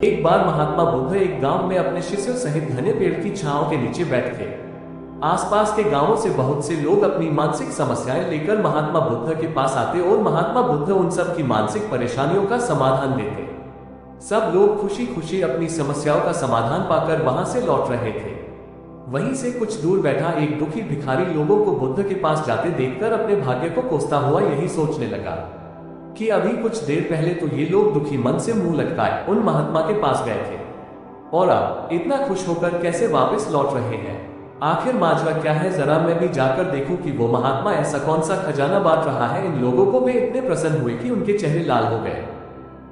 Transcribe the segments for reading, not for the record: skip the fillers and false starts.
एक बार महात्मा बुद्ध एक गांव में अपने शिष्यों सहित घने पेड़ की छांव के नीचे बैठे थे। आसपास के गांवों से बहुत से लोग अपनी मानसिक समस्याएं लेकर महात्मा बुद्ध के पास आते और महात्मा बुद्ध उन सब की मानसिक परेशानियों का समाधान देते। सब लोग खुशी खुशी अपनी समस्याओं का समाधान पाकर वहां से लौट रहे थे। वहीं से कुछ दूर बैठा एक दुखी भिखारी लोगों को बुद्ध के पास जाते देखकर अपने भाग्य को कोसता हुआ यही सोचने लगा कि अभी कुछ देर पहले तो ये लोग दुखी मन से मुंह लटकाए उन महात्मा के पास गए थे और अब इतना खुश होकर कैसे वापस लौट रहे हैं। आखिर माजरा क्या है, जरा मैं भी जाकर देखूं कि वो महात्मा ऐसा कौन सा खजाना बांट रहा है इन लोगों को। वे इतने प्रसन्न हुए कि उनके चेहरे लाल हो गए।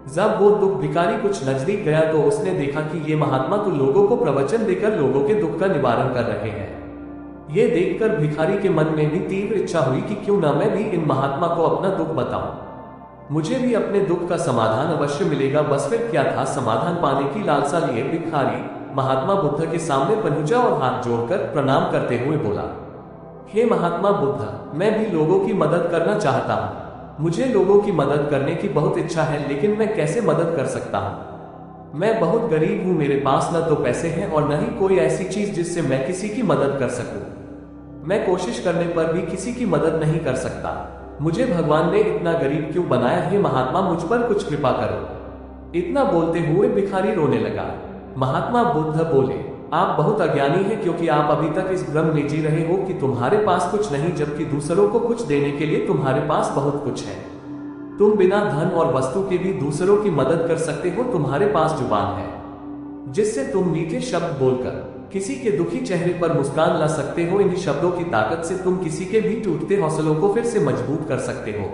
जब वो दुख भिखारी कुछ नजदीक गया तो उसने देखा कि ये महात्मा तो लोगों को प्रवचन देकर लोगों के दुख का निवारण कर रहे हैं। ये देखकर भिखारी के मन में भी तीव्र इच्छा हुई कि क्यों न मैं भी इन महात्मा को अपना दुख बताऊं, मुझे भी अपने दुख का समाधान अवश्य मिलेगा। बस फिर क्या था, समाधान पाने की लालसा लिए भिखारी महात्मा बुद्ध के सामने पहुंचा और हाथ जोड़कर प्रणाम करते हुए बोला, हे महात्मा बुद्ध, मैं भी लोगों की मदद करना चाहता हूँ। मुझे लोगों की मदद करने की बहुत इच्छा है, लेकिन मैं कैसे मदद कर सकता हूँ? मैं बहुत गरीब हूँ, मेरे पास न तो पैसे हैं और न ही कोई ऐसी चीज जिससे मैं किसी की मदद कर सकूं। मैं कोशिश करने पर भी किसी की मदद नहीं कर सकता। मुझे भगवान ने इतना गरीब क्यों बनाया है? महात्मा, मुझ पर कुछ कृपा करो। इतना बोलते हुए भिखारी रोने लगा। महात्मा बुद्ध बोले, आप बहुत अज्ञानी हैं, क्योंकि आप अभी तक इस भ्रम में जी रहे हो कि तुम्हारे पास कुछ नहीं, जबकि दूसरों को कुछ देने के लिए तुम्हारे पास बहुत कुछ है। तुम बिना धन और वस्तु के भी दूसरों की मदद कर सकते हो। तुम्हारे पास जुबान है जिससे तुम मीठे शब्द बोलकर किसी के दुखी चेहरे पर मुस्कान ला सकते हो। इन शब्दों की ताकत से तुम किसी के भी टूटते हौसलों को फिर से मजबूत कर सकते हो।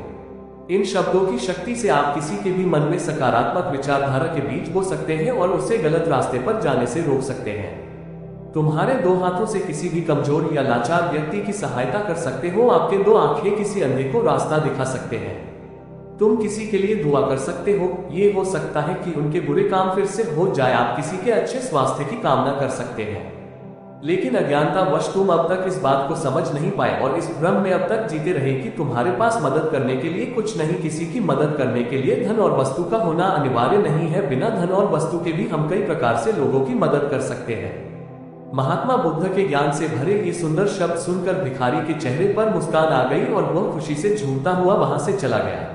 इन शब्दों की शक्ति से आप किसी के भी मन में सकारात्मक विचारधारा के बीज बो सकते हैं और उसे गलत रास्ते पर जाने से रोक सकते हैं। तुम्हारे दो हाथों से किसी भी कमजोर या लाचार व्यक्ति की सहायता कर सकते हो। आपके दो आंखें किसी अंधे को रास्ता दिखा सकते हैं। तुम किसी के लिए दुआ कर सकते हो। ये हो सकता है कि उनके बुरे काम फिर से हो जाए। आप किसी के अच्छे स्वास्थ्य की कामना कर सकते हैं, लेकिन अज्ञानतावश तुम अब तक इस बात को समझ नहीं पाए और इस भ्रम में अब तक जीते रहे कि तुम्हारे पास मदद करने के लिए कुछ नहीं। किसी की मदद करने के लिए धन और वस्तु का होना अनिवार्य नहीं है। बिना धन और वस्तु के भी हम कई प्रकार से लोगों की मदद कर सकते हैं। महात्मा बुद्ध के ज्ञान से भरे ये सुंदर शब्द सुनकर भिखारी के चेहरे पर मुस्कान आ गई और वह खुशी से झूमता हुआ वहां से चला गया।